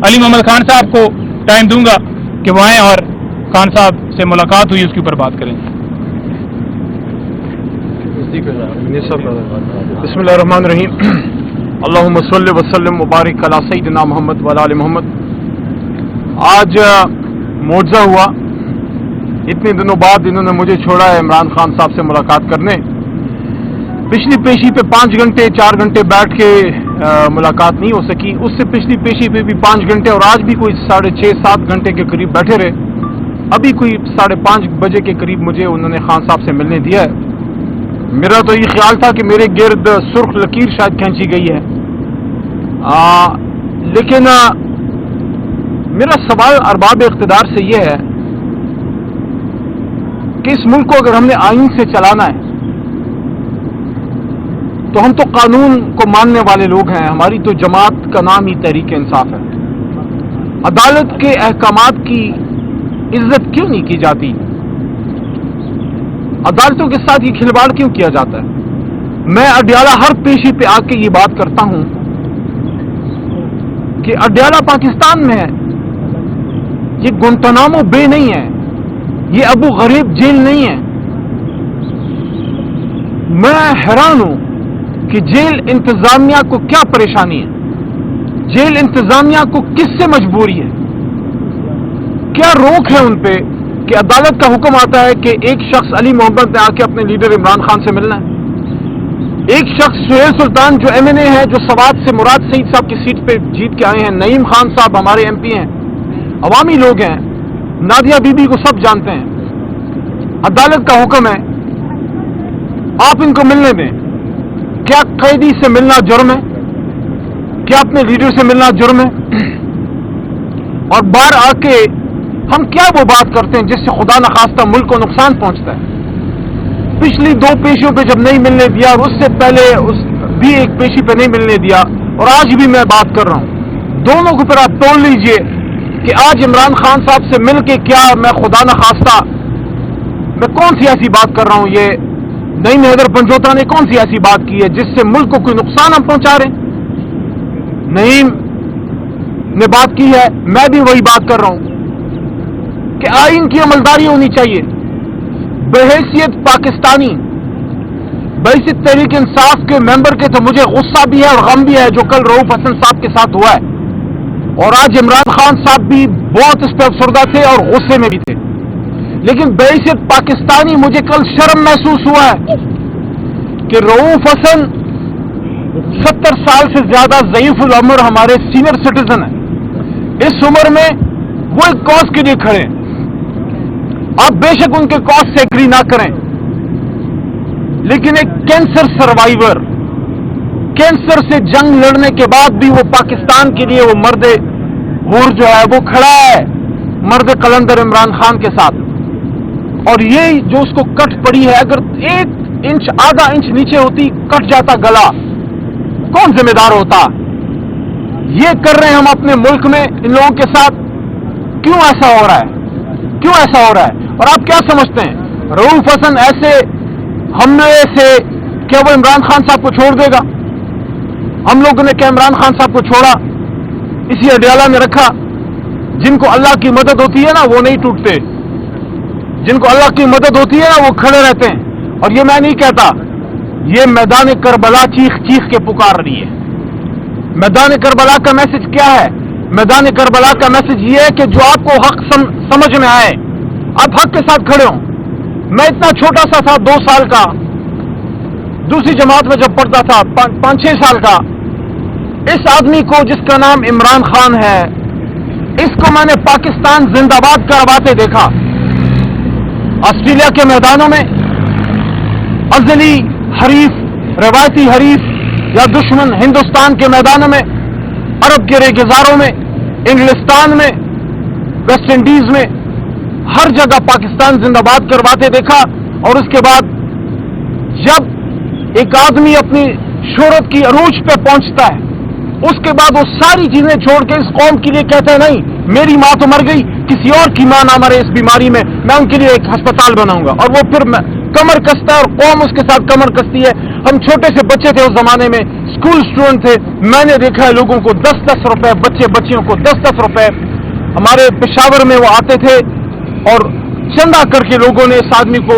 अली मोहम्मद खान साहब को टाइम दूंगा कि वो आएँ और खान साहब से मुलाकात हुई उसके ऊपर बात करें। बिस्मिल्लाहिर्रहमानिर्रहीम। अल्लाहुम्मा सल्लि व सल्लिम व बारिक अला सय्यिदिना मोहम्मद व अला आलि मोहम्मद। आज मुआवजा हुआ, इतने दिनों बाद इन्होंने मुझे छोड़ा है इमरान खान साहब से मुलाकात करने। पिछली पेशी पे 5 घंटे 4 घंटे बैठ के मुलाकात नहीं हो सकी, उससे पिछली पेशी पे भी 5 घंटे और आज भी कोई 6.5-7 घंटे के करीब बैठे रहे। अभी कोई 5:30 बजे के करीब मुझे उन्होंने खान साहब से मिलने दिया है। मेरा तो ये ख्याल था कि मेरे गिर्द सुर्ख लकीर शायद खींची गई है, लेकिन मेरा सवाल अरबाब इख्तिदार से ये है कि इस मुल्क को अगर हमने आईन से चलाना है तो हम तो कानून को मानने वाले लोग हैं। हमारी तो जमात का नाम ही तहरीक इंसाफ है। अदालत के अहकामात की इज्जत क्यों नहीं की जाती? अदालतों के साथ ये खिलवाड़ क्यों किया जाता है? मैं अडयाला हर पेशी पे आके ये बात करता हूं कि अडयाला पाकिस्तान में है, ये गुंतनामो बे नहीं है, ये अबू गरीब जेल नहीं है। मैं हैरान हूं कि जेल इंतजामिया को क्या परेशानी है, जेल इंतजामिया को किससे मजबूरी है, क्या रोक है उन पे कि अदालत का हुक्म आता है कि एक शख्स अली मोहम्मद ने आके अपने लीडर इमरान खान से मिलना है, एक शख्स सुहेल सुल्तान जो MNA है, जो सवात से मुराद सईद साहब की सीट पे जीत के आए हैं, नईम खान साहब हमारे MP हैं, अवामी लोग हैं, नादिया बीबी को सब जानते हैं। अदालत का हुक्म है आप इनको मिलने दें। क्या कैदी से मिलना जुर्म है? क्या अपने लीडर से मिलना जुर्म है? और बाहर आके हम क्या वो बात करते हैं जिससे खुदा न खास्ता मुल्क को नुकसान पहुंचता है? पिछली 2 पेशियों पे जब नहीं मिलने दिया और उससे पहले भी एक पेशी पे नहीं मिलने दिया और आज भी मैं बात कर रहा हूं, दोनों को फिर आप तोड़ लीजिए कि आज इमरान खान साहब से मिल के क्या मैं खुदा न खास्ता मैं कौन सी ऐसी बात कर रहा हूं? ये नईम हैदर पंजोता ने कौन सी ऐसी बात की है जिससे मुल्क को कोई नुकसान हम पहुंचा रहे हैं? नईम ने बात की है, मैं भी वही बात कर रहा हूं कि आईन की अमलदारी होनी चाहिए। बहैसियत पाकिस्तानी, बहैसियत तहरीक इंसाफ के मेंबर के तो मुझे गुस्सा भी है और गम भी है जो कल रऊफ हसन साहब के साथ हुआ है, और आज इमरान खान साहब भी बहुत इस पर अफसरदा थे और गुस्से में भी थे। लेकिन बहैसियत पाकिस्तानी मुझे कल शर्म महसूस हुआ है कि रऊफ हसन 70 साल से ज्यादा ज़ईफ़ुल उम्र हमारे सीनियर सिटीजन है। इस उम्र में वो एक कॉज के लिए खड़े हैं। आप बेशक उनके कॉज से एग्री ना करें, लेकिन एक कैंसर सर्वाइवर, कैंसर से जंग लड़ने के बाद भी वो पाकिस्तान के लिए वो मर्दे हुर जो है वो खड़ा है मर्द कलंदर इमरान खान के साथ। और ये जो उसको कट पड़ी है, अगर 1 इंच आधा इंच नीचे होती कट जाता गला, कौन जिम्मेदार होता? ये कर रहे हैं हम अपने मुल्क में इन लोगों के साथ। क्यों ऐसा हो रहा है? क्यों ऐसा हो रहा है? और आप क्या समझते हैं रऊफ हसन ऐसे हमले से क्या वो इमरान खान साहब को छोड़ देगा? हम लोगों ने क्या इमरान खान साहब को छोड़ा? इसी अडयाला में रखा। जिनको अल्लाह की मदद होती है ना वो नहीं टूटते, जिनको अल्लाह की मदद होती है ना वो खड़े रहते हैं। और ये मैं नहीं कहता, ये मैदान करबला चीख चीख के पुकार रही है। मैदान करबला का मैसेज क्या है? मैदान करबला का मैसेज ये है कि जो आपको हक समझ में आए आप हक के साथ खड़े हो। मैं इतना छोटा सा था, 2 साल का, दूसरी जमात में जब पढ़ता था, 5-6 साल का, इस आदमी को जिसका नाम इमरान खान है, इसको मैंने पाकिस्तान जिंदाबाद करवाते देखा। ऑस्ट्रेलिया के मैदानों में अजली हरीफ, रवायती हरीफ या दुश्मन हिंदुस्तान के मैदानों में, अरब के रेगिजारों में, इंग्लिस्तान में, वेस्ट इंडीज में, हर जगह पाकिस्तान जिंदाबाद करवाते देखा। और उसके बाद जब एक आदमी अपनी शोहरत की अरूज पे पहुंचता है, उसके बाद वो सारी चीजें छोड़ के इस कौम के लिए कहता है नहीं मेरी माँ तो मर गई, किसी और की माँ ना मरे इस बीमारी में, मैं उनके लिए एक अस्पताल बनाऊंगा। और वो फिर कमर कसता है और कौम उसके साथ कमर कसती है। हम छोटे से बच्चे थे उस जमाने में, स्कूल स्टूडेंट थे, मैंने देखा है लोगों को 10-10 रुपए, बच्चे बच्चियों को 10-10 रुपए, हमारे पेशावर में वो आते थे और चंदा करके लोगों ने इस आदमी को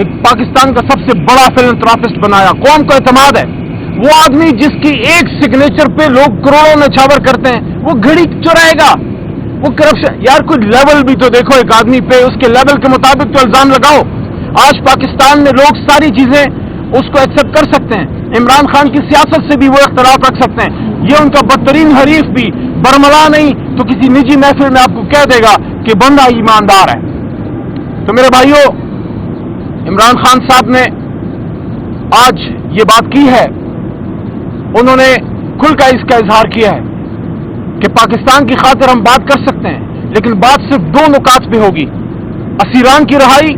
एक पाकिस्तान का सबसे बड़ा फिलैंथ्रोपिस्ट बनाया। कौम का एतमाद है वो आदमी जिसकी एक सिग्नेचर पे लोग करोड़ों नछावर करते हैं, वो घड़ी चुराएगा, वो करप्शन। यार कोई लेवल भी तो देखो एक आदमी पे, उसके लेवल के मुताबिक तो इल्जाम लगाओ। आज पाकिस्तान में लोग सारी चीजें उसको एक्सेप्ट कर सकते हैं, इमरान खान की सियासत से भी वो इख्तलाफ रख सकते हैं, ये उनका बदतरीन हरीफ भी बरमला नहीं तो किसी निजी महफिल में आपको कह देगा कि बंदा ईमानदार है। तो मेरे भाइयों, इमरान खान साहब ने आज ये बात की है, उन्होंने खुल का इसका इजहार किया है कि पाकिस्तान की खातिर हम बात कर सकते हैं, लेकिन बात सिर्फ दो नुकात पे होगी, असीरान की रिहाई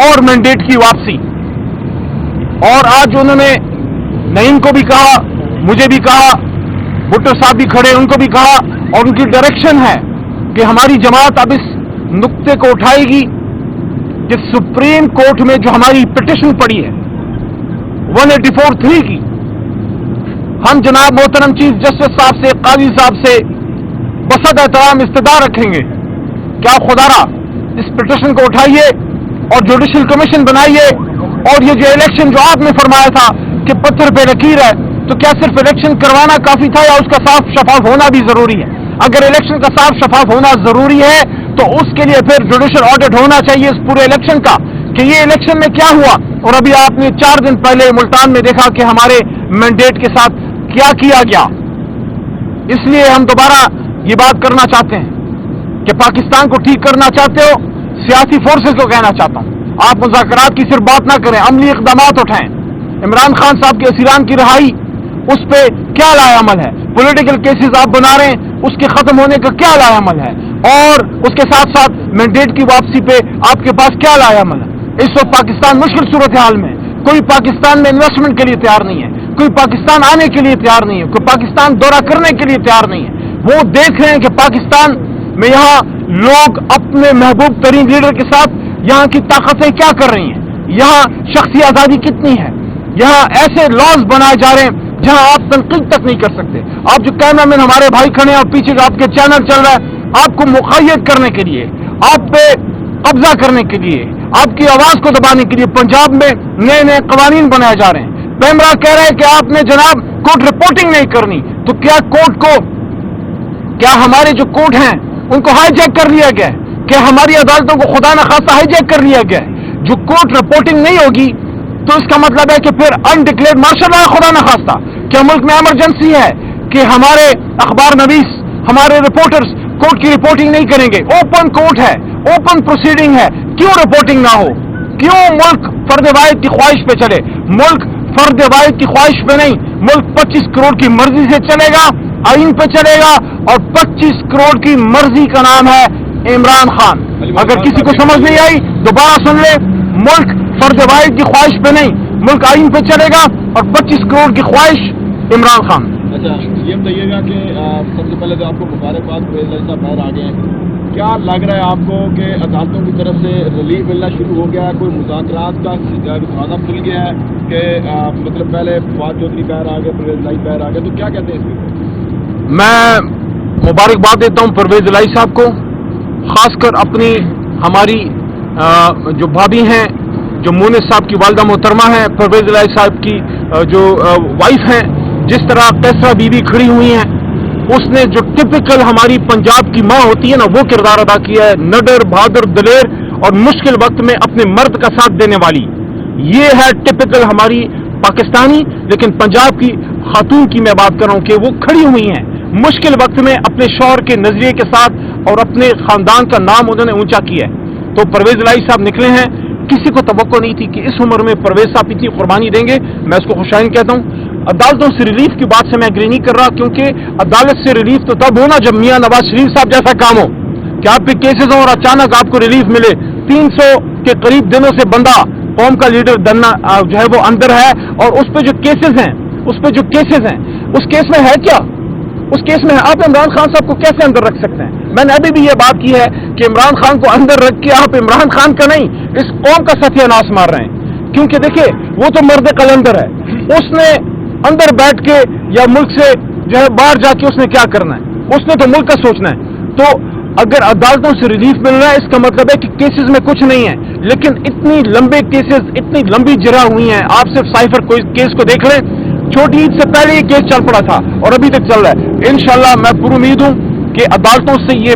और मैंडेट की वापसी। और आज उन्होंने नईम को भी कहा, मुझे भी कहा, भुट्टो साहब भी खड़े, उनको भी कहा, और उनकी डायरेक्शन है कि हमारी जमात अब इस नुक्ते को उठाएगी कि सुप्रीम कोर्ट में जो हमारी पिटिशन पड़ी है 184(3) की, हम जनाब मोहतरम चीफ जस्टिस साहब से, काजी साहब से बसद एहतराम इस्तदा रखेंगे कि आप खुदारा इस पिटिशन को उठाइए और जुडिशल कमीशन बनाइए, और ये जो इलेक्शन जो आपने फरमाया था कि पत्थर पे लकीर है, तो क्या सिर्फ इलेक्शन करवाना काफी था या उसका साफ शफाफ होना भी जरूरी है? अगर इलेक्शन का साफ शफाफ होना जरूरी है तो उसके लिए फिर जुडिशल ऑडिट होना चाहिए इस पूरे इलेक्शन का कि ये इलेक्शन में क्या हुआ। और अभी आपने 4 दिन पहले मुल्तान में देखा कि हमारे मैंडेट के साथ क्या किया गया। इसलिए हम दोबारा ये बात करना चाहते हैं कि पाकिस्तान को ठीक करना चाहते हो, सियासी फोर्सेस को कहना चाहता हूं, आप मुज़ाकरात की सिर्फ बात ना करें, अमली इक़दामात उठाएं। इमरान खान साहब के असीरान की रिहाई, उस पे क्या लाएअमल है? पॉलिटिकल केसेस आप बना रहे हैं, उसके खत्म होने का क्या लाएअमल है? और उसके साथ साथ मैंडेट की वापसी पे आपके पास क्या लाएअमल है? इस वक्त पाकिस्तान मुश्किल सूरत हाल में, कोई पाकिस्तान में इन्वेस्टमेंट के लिए तैयार नहीं है, कोई पाकिस्तान आने के लिए तैयार नहीं है, कोई पाकिस्तान दौरा करने के लिए तैयार नहीं है। वो देख रहे हैं कि पाकिस्तान में यहाँ लोग अपने महबूब तरीन लीडर के साथ यहाँ की ताकतें क्या कर रही हैं, यहाँ शख्सी आज़ादी कितनी है, यहाँ ऐसे लॉज बनाए जा रहे हैं जहाँ आप तनकीद तक नहीं कर सकते। आप जो कैमरामैन हमारे भाई खड़े हैं और पीछे जो आपके चैनल चल रहा है, आपको मुक़य्यद करने के लिए, आप पे कब्जा करने के लिए, आपकी आवाज को दबाने के लिए पंजाब में नए नए कवानीन बनाए जा रहे हैं। पैमरा कह रहा है कि आपने जनाब कोर्ट रिपोर्टिंग नहीं करनी, तो क्या कोर्ट को, क्या हमारे जो कोर्ट हैं उनको हाईजैक कर लिया गया है? क्या हमारी अदालतों को खुदा न खास्ता हाईजैक कर लिया गया है? जो कोर्ट रिपोर्टिंग नहीं होगी तो इसका मतलब है कि फिर अनडिक्लेयर्ड मार्शल लॉ खुदा न खास्ता। क्या मुल्क में इमरजेंसी है कि हमारे अखबार नवीस, हमारे रिपोर्टर्स कोर्ट की रिपोर्टिंग नहीं करेंगे? ओपन कोर्ट है, ओपन प्रोसीडिंग है, क्यों रिपोर्टिंग ना हो? क्यों मुल्क फर्द वाहिद की ख्वाहिश पे चले? मुल्क फर्द वाहिद की ख्वाहिश पे नहीं, मुल्क 25 करोड़ की मर्जी से चलेगा, आइन पे चलेगा, और 25 करोड़ की मर्जी का नाम है इमरान खान। अगर किसी को समझ नहीं आई दोबारा सुन ले, मुल्क फर्द वाहिद की ख्वाहिश पे नहीं, मुल्क आइन पे चलेगा, और 25 करोड़ की ख्वाहिश इमरान खान। अच्छा, ये बताइएगा कि सबसे पहले तो आपको मुबारकबाद, परवेज़ साहब बाहर आ गए हैं। क्या लग रहा है आपको कि अदालतों की तरफ से रिलीफ मिलना शुरू हो गया है? कोई मुज़ाकरात का दरवाज़ा खुल गया है कि मतलब पहले फवाद चौधरी बाहर आ गए, परवेज़ इलाही बाहर आ गए, तो क्या कहते हैं इसमें? मैं मुबारकबाद देता हूँ परवेज़ इलाही साहब को, खासकर अपनी हमारी जो भाभी हैं, जो मोनिस साहब की वालदा मोहतरमा हैं, परवेज़ इलाही साहब की जो वाइफ हैं, जिस तरह कैसरा बीबी खड़ी हुई हैं, उसने जो टिपिकल हमारी पंजाब की माँ होती है ना, वो किरदार अदा किया है, नडर, बहादुर, दलेर और मुश्किल वक्त में अपने मर्द का साथ देने वाली। ये है टिपिकल हमारी पाकिस्तानी, लेकिन पंजाब की खातून की मैं बात कर रहा हूँ कि वो खड़ी हुई हैं मुश्किल वक्त में अपने शौहर के नजरिए के साथ, और अपने खानदान का नाम उन्होंने ऊंचा किया है। तो परवेज़ इलाही साहब निकले हैं, किसी को तवक्को नहीं थी कि इस उम्र में परवेज़ साहब इतनी कुर्बानी देंगे। मैं इसको खुशाइन कहता हूँ। अदालतों से रिलीफ की बात से मैं एग्री नहीं कर रहा, क्योंकि अदालत से रिलीफ तो तब होना जब मियां नवाज शरीफ साहब जैसा काम हो कि आप पे केसेस हो और अचानक आपको रिलीफ मिले। 300 के करीब दिनों से बंदा, कौम का लीडर दन्ना जो है वो अंदर है, और उस पे जो केसेस हैं, उस केस में है क्या? उस केस में आप इमरान खान साहब को कैसे अंदर रख सकते हैं? मैंने अभी भी ये बात की है कि इमरान खान को अंदर रख के आप इमरान खान का नहीं, इस कौम का सत्यानाश मार रहे हैं। क्योंकि देखिए वो तो मर्द कलंदर है, उसने अंदर बैठ के या मुल्क से जो है बाहर जाके उसने क्या करना है, उसने तो मुल्क का सोचना है। तो अगर अदालतों से रिलीफ मिल रहा है इसका मतलब है कि केसेस में कुछ नहीं है, लेकिन इतनी लंबे केसेस, इतनी लंबी जरा हुई हैं। आप सिर्फ साइफर कोई केस को देख लें, छोटी ईद से पहले ये केस चल पड़ा था और अभी तक चल रहा है। इंशाल्लाह मैं पूरी उम्मीद हूं कि अदालतों से ये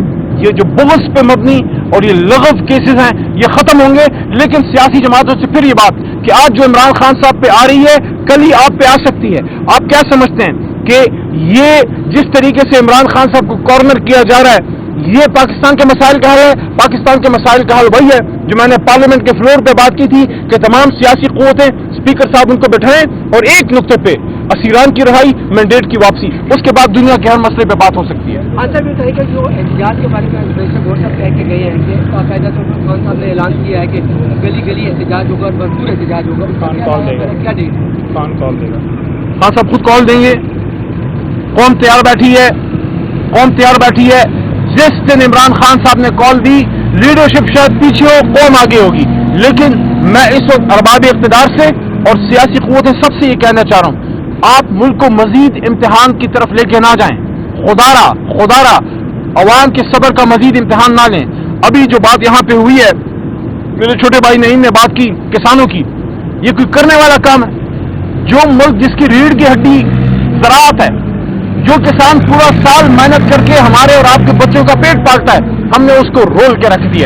जो बुग़्ज़ पे मबनी और ये लगव केसेस हैं ये खत्म होंगे। लेकिन सियासी जमातों से फिर ये बात कि आज जो इमरान खान साहब पे आ रही है कल ही आप पे आ सकती है। आप क्या समझते हैं कि ये जिस तरीके से इमरान खान साहब को कॉर्नर किया जा रहा है ये पाकिस्तान के मसाइल का हल है? पाकिस्तान के मसाइल का हल वही है जो मैंने पार्लियामेंट के फ्लोर पे बात की थी कि तमाम सियासी क़ुव्वतें, स्पीकर साहब उनको बैठाएं और एक नुक्ते पे असीरान की रिहाई, मैंडेट की वापसी, उसके बाद दुनिया के हर मसले पे बात हो सकती है। अच्छा भी कहीं जो एहतिजाज के बारे में वैसे वोट साहब कह के गए हैं कि बाकायदा तो खान साहब ने ऐलान किया है कि गली गली एहतिजाज होगा, भरपूर एहतिजाज होगा। खान कॉल देगा, क्या डेट? खान कॉल देगा, खान साहब खुद कॉल देंगे। कौम तैयार बैठी है, कौम तैयार बैठी है। जिस दिन इमरान खान साहब ने कॉल दी लीडरशिप शायद पीछे हो, कौम आगे होगी। लेकिन मैं इस वक्त अरबाब इख्तिदार से और सियासी क़ुव्वतें सबसे ये कहना चाह रहा हूँ, आप मुल्क को मजीद इम्तिहान की तरफ लेके ना जाएं। खुदारा अवाम के सब्र का मजीद इम्तिहान ना लें। अभी जो बात यहाँ पे हुई है, मेरे छोटे भाई नईम ने बात की किसानों की, ये कोई करने वाला काम है? जो मुल्क जिसकी रीढ़ की हड्डी ज़राअत है, जो किसान पूरा साल मेहनत करके हमारे और आपके बच्चों का पेट पालता है, हमने उसको रोल के रख दिया है।